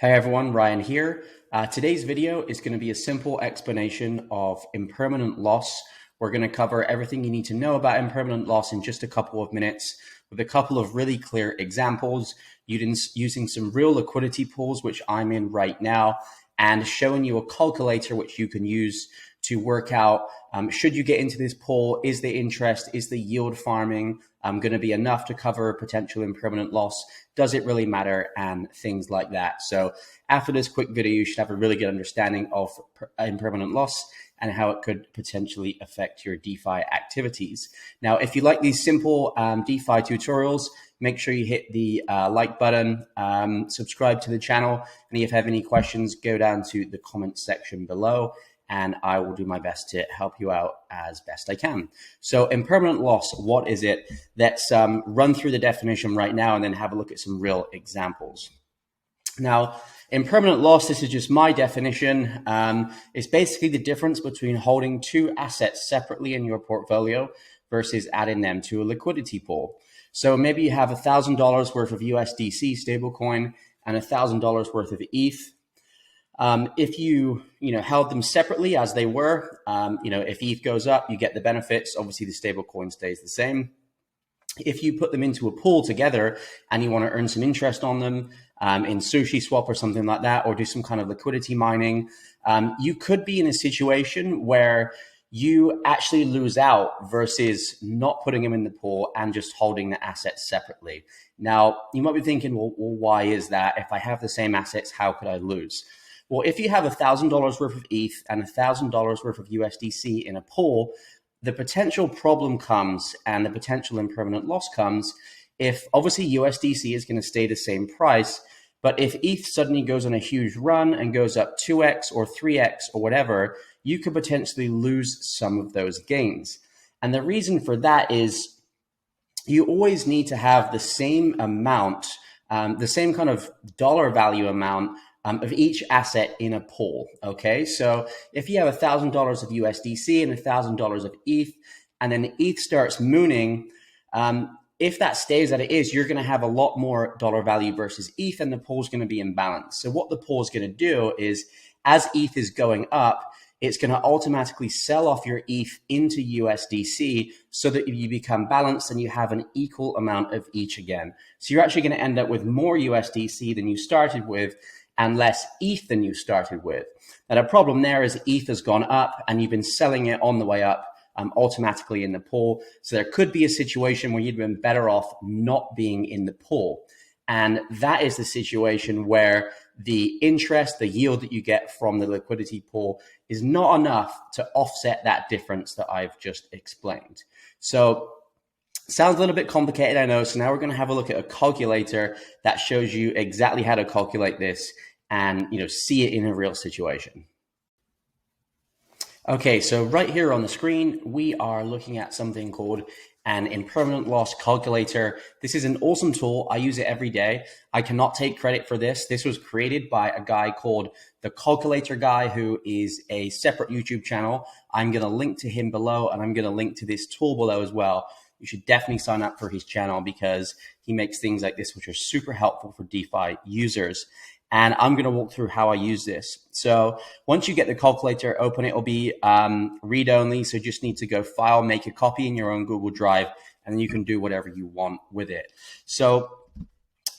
Hey everyone, Ryan here. Today's video is going to be a simple explanation of impermanent loss. We're going to cover everything you need to know about impermanent loss in just a couple of minutes with a couple of really clear examples using some real liquidity pools, which I'm in right now, and showing you a calculator which you can use to work out, should you get into this pool, is the interest, is the yield farming going to be enough to cover potential impermanent loss? Does it really matter? And things like that. So after this quick video, you should have a really good understanding of impermanent loss and how it could potentially affect your DeFi activities. Now, if you like these simple DeFi tutorials, make sure you hit the like button, subscribe to the channel, and if you have any questions, go down to the comment section below, and I will do my best to help you out as best I can. So impermanent loss, what is it? Let's run through the definition right now and then have a look at some real examples. Now, impermanent loss, this is just my definition. It's basically the difference between holding two assets separately in your portfolio versus adding them to a liquidity pool. So maybe you have $1,000 worth of USDC stablecoin and $1,000 worth of ETH. If you held them separately as they were, if ETH goes up, you get the benefits. Obviously, the stable coin stays the same. If you put them into a pool together and you want to earn some interest on them in Sushi Swap or something like that, or do some kind of liquidity mining, you could be in a situation where you actually lose out versus not putting them in the pool and just holding the assets separately. Now, you might be thinking, well, why is that? If I have the same assets, how could I lose? Well, if you have $1,000 worth of ETH and $1,000 worth of USDC in a pool, the potential problem comes and the potential impermanent loss comes if obviously USDC is going to stay the same price, but if ETH suddenly goes on a huge run and goes up 2x or 3x or whatever, you could potentially lose some of those gains. And the reason for that is you always need to have the same amount, the same kind of dollar value amount of each asset in a pool. Okay, so if you have $1,000 of USDC and $1,000 of ETH, and then ETH starts mooning, if that stays that it is, you're going to have a lot more dollar value versus ETH, and the pool is going to be imbalanced. So what the pool is going to do is, as ETH is going up, it's going to automatically sell off your ETH into USDC so that you become balanced and you have an equal amount of each again. So you're actually going to end up with more USDC than you started with and less ETH than you started with. Now, the problem there is ETH has gone up and you've been selling it on the way up automatically in the pool. So there could be a situation where you'd been better off not being in the pool. And that is the situation where the interest, the yield that you get from the liquidity pool is not enough to offset that difference that I've just explained. So sounds a little bit complicated, I know. So now we're going to have a look at a calculator that shows you exactly how to calculate this and see it in a real situation. Okay, so right here on the screen, we are looking at something called an impermanent loss calculator. This is an awesome tool. I use it every day. I cannot take credit for this. This was created by a guy called The Calculator Guy, who is a separate YouTube channel. I'm going to link to him below, and I'm going to link to this tool below as well. You should definitely sign up for his channel because he makes things like this, which are super helpful for DeFi users. And I'm going to walk through how I use this. So once you get the calculator open, it will be read only. So you just need to go file, make a copy in your own Google Drive, and then you can do whatever you want with it. So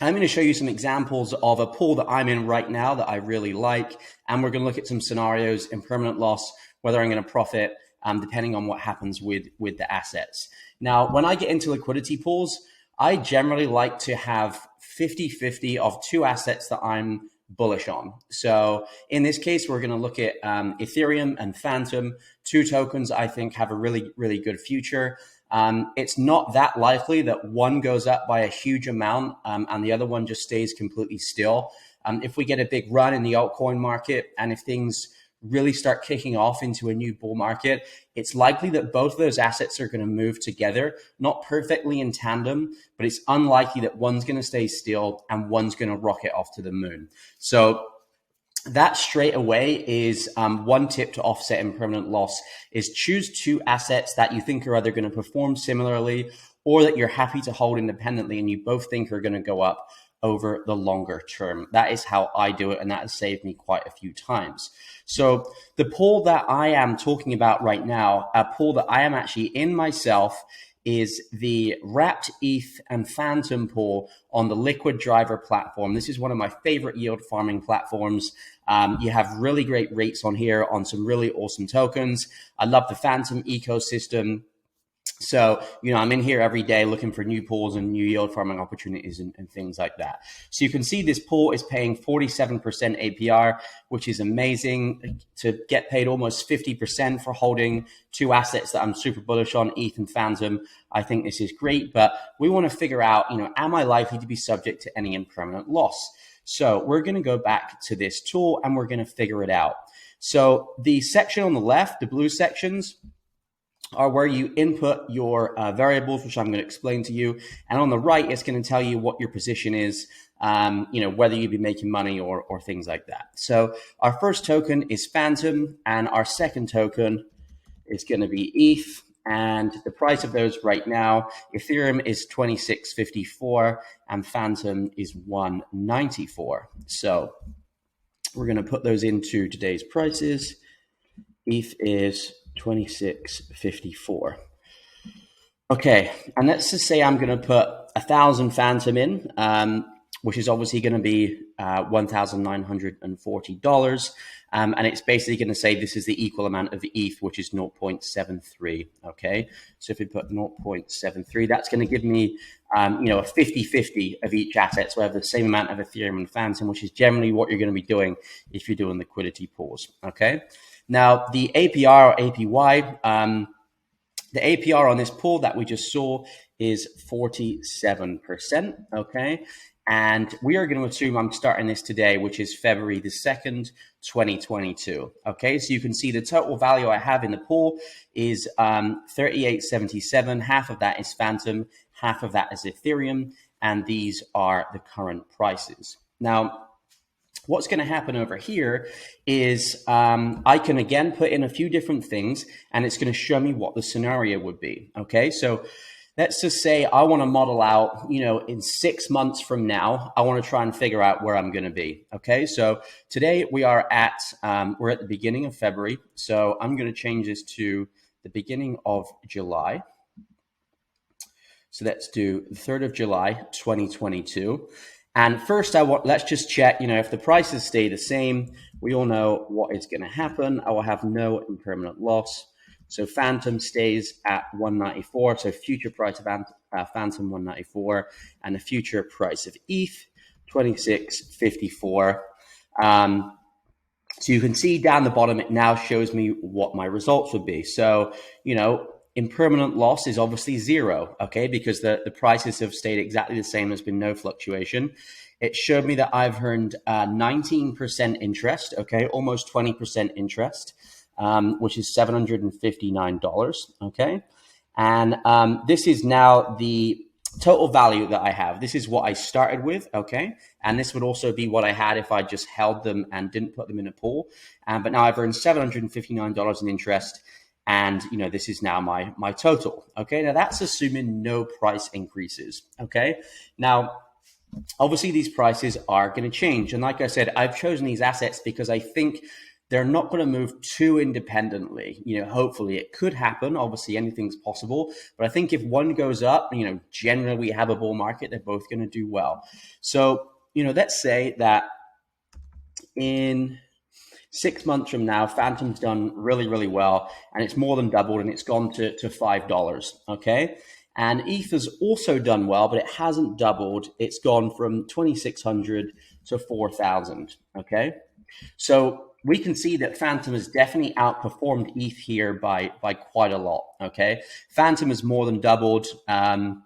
I'm going to show you some examples of a pool that I'm in right now that I really like. And we're going to look at some scenarios, impermanent loss, whether I'm going to profit, depending on what happens with the assets. Now, when I get into liquidity pools, I generally like to have 50-50 of two assets that I'm bullish on. So in this case, we're going to look at Ethereum and Phantom, two tokens I think have a really, really good future. It's not that likely that one goes up by a huge amount and the other one just stays completely still. If we get a big run in the altcoin market and if things really start kicking off into a new bull market, it's likely that both of those assets are going to move together, not perfectly in tandem, but it's unlikely that one's going to stay still and one's going to rocket off to the moon. So that straight away is one tip to offset impermanent loss is choose two assets that you think are either going to perform similarly or that you're happy to hold independently and you both think are going to go up over the longer term. That is how I do it, and that has saved me quite a few times. So the pool that I am talking about right now, a pool that I am actually in myself, is the wrapped ETH and Phantom pool on the Liquid Driver platform. This is one of my favorite yield farming platforms. You have really great rates on here on some really awesome tokens. I love the Phantom ecosystem. So, I'm in here every day looking for new pools and new yield farming opportunities and things like that. So you can see this pool is paying 47% APR, which is amazing. To get paid almost 50% for holding two assets that I'm super bullish on, ETH and Phantom, I think this is great. But we want to figure out, am I likely to be subject to any impermanent loss? So we're going to go back to this tool and we're going to figure it out. So the section on the left, the blue sections, are where you input your variables, which I'm going to explain to you. And on the right, it's going to tell you what your position is, whether you'd be making money or things like that. So our first token is Phantom, and our second token is going to be ETH. And the price of those right now, Ethereum is 26.54 and Phantom is 194. So we're going to put those into today's prices. ETH is 26.54. Okay, and let's just say I'm going to put 1,000 Phantom in, which is obviously going to be $1,940. And it's basically going to say this is the equal amount of ETH, which is 0.73. Okay, so if we put 0.73, that's going to give me, a 50-50 of each asset. So I have the same amount of Ethereum and Phantom, which is generally what you're going to be doing if you're doing liquidity pools. Okay. Now, the APR or APY, the APR on this pool that we just saw is 47%, okay? And we are going to assume I'm starting this today, which is February the 2nd, 2022, okay? So you can see the total value I have in the pool is 38.77. Half of that is Phantom, half of that is Ethereum, and these are the current prices. Now, what's going to happen over here is I can again put in a few different things and it's going to show me what the scenario would be. Okay, so let's just say I want to model out, in 6 months from now, I want to try and figure out where I'm going to be. Okay, so today we are we're at the beginning of February. So I'm going to change this to the beginning of July. So let's do the 3rd of July, 2022. And first, let's just check, if the prices stay the same, we all know what is going to happen. I will have no impermanent loss. So Phantom stays at 194. So future price of Phantom 194, and the future price of ETH 26.54. So you can see down the bottom, it now shows me what my results would be. So, impermanent loss is obviously 0, okay, because the prices have stayed exactly the same. There's been no fluctuation. It showed me that I've earned 19% interest, okay, almost 20% interest, which is $759, okay. And this is now the total value that I have. This is what I started with, okay, and this would also be what I had if I just held them and didn't put them in a pool. But now I've earned $759 in interest. And, this is now my total. Okay. Now that's assuming no price increases. Okay. Now, obviously these prices are going to change. And like I said, I've chosen these assets because I think they're not going to move too independently. Hopefully it could happen. Obviously anything's possible, but I think if one goes up, generally we have a bull market, they're both going to do well. So, let's say that in 6 months from now, Phantom's done really, really well, and it's more than doubled, and it's gone to $5, okay? And ETH has also done well, but it hasn't doubled. It's gone from 2,600 to 4,000, okay? So we can see that Phantom has definitely outperformed ETH here by quite a lot, okay? Phantom has more than doubled, and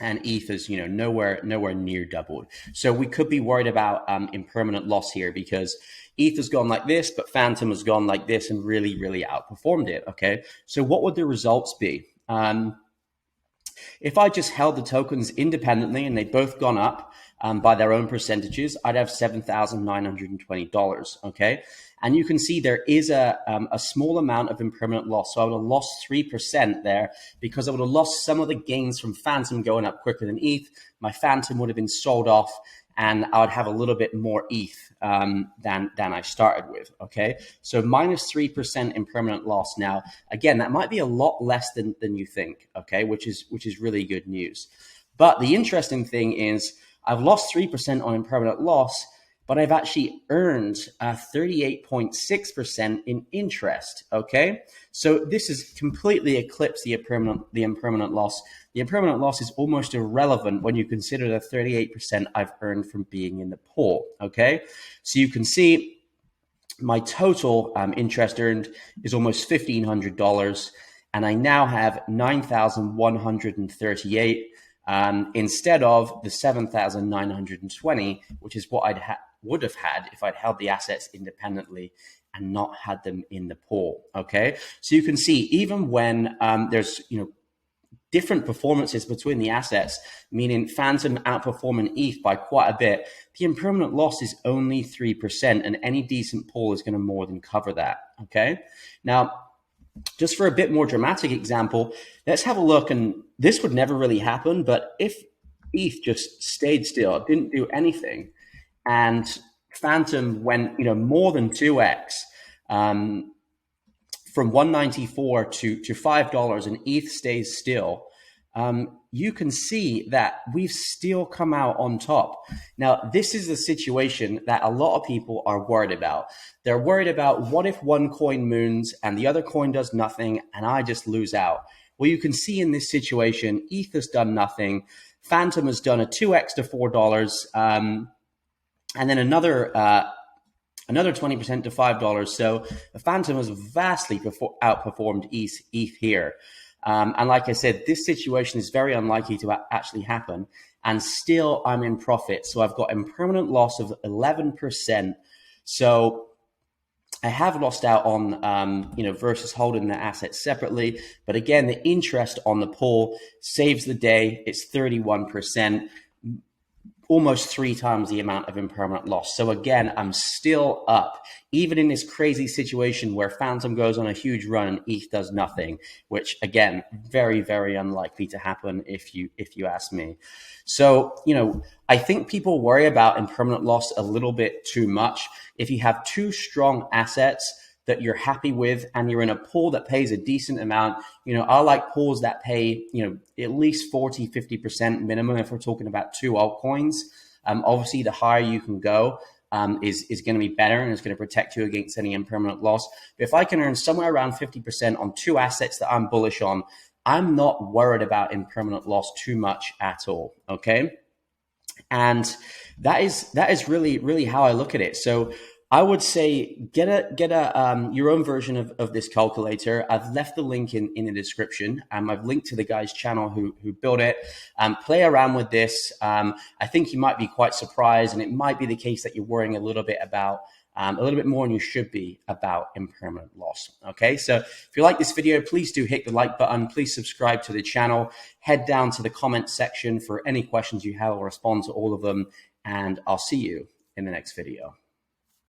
ETH is, nowhere near doubled. So we could be worried about impermanent loss here because ETH has gone like this, but Phantom has gone like this and really, really outperformed it. Okay, so what would the results be? If I just held the tokens independently and they both gone up by their own percentages, I'd have $7,920, okay? And you can see there is a small amount of impermanent loss. So I would have lost 3% there because I would have lost some of the gains from Phantom going up quicker than ETH. My Phantom would have been sold off and I would have a little bit more ETH than I started with, okay? So minus 3% impermanent loss. Now, again, that might be a lot less than you think, okay? Which is really good news. But the interesting thing is I've lost 3% on impermanent loss, but I've actually earned 38.6% in interest, okay? So this has completely eclipsed the impermanent loss. The impermanent loss is almost irrelevant when you consider the 38% I've earned from being in the pool, okay? So you can see my total interest earned is almost $1,500, and I now have 9,138 instead of the 7,920, which is what would have had if I'd held the assets independently and not had them in the pool, okay? So you can see even when there's, different performances between the assets, meaning Phantom outperforming ETH by quite a bit, the impermanent loss is only 3%, and any decent pool is going to more than cover that, okay? Now, just for a bit more dramatic example, let's have a look, and this would never really happen, but if ETH just stayed still, it didn't do anything, and Phantom went, more than 2x, from 194 to $5 and ETH stays still, you can see that we've still come out on top. Now, this is the situation that a lot of people are worried about. They're worried about what if one coin moons and the other coin does nothing and I just lose out. Well, you can see in this situation, ETH has done nothing. Phantom has done a 2x to $4, and then another 20% to $5. So the Phantom has vastly outperformed ETH here. And like I said, this situation is very unlikely to actually happen. And still I'm in profit. So I've got impermanent loss of 11%. So I have lost out on, versus holding the assets separately. But again, the interest on the pool saves the day. It's 31%. Almost 3 times the amount of impermanent loss. So again, I'm still up, even in this crazy situation where Phantom goes on a huge run and ETH does nothing, which again, very, very unlikely to happen if you ask me. So, I think people worry about impermanent loss a little bit too much. If you have 2 strong assets that you're happy with and you're in a pool that pays a decent amount, I like pools that pay, at least 40, 50% minimum if we're talking about 2 altcoins. Obviously, the higher you can go is going to be better and it's going to protect you against any impermanent loss. But if I can earn somewhere around 50% on 2 assets that I'm bullish on, I'm not worried about impermanent loss too much at all, okay? And that is really, really how I look at it. So I would say get your own version of this calculator. I've left the link in the description. I've linked to the guy's channel who built it. Play around with this. I think you might be quite surprised, and it might be the case that you're worrying a little bit more than you should be about impermanent loss. Okay, so if you like this video, please do hit the like button. Please subscribe to the channel. Head down to the comment section for any questions you have. I'll respond to all of them, and I'll see you in the next video.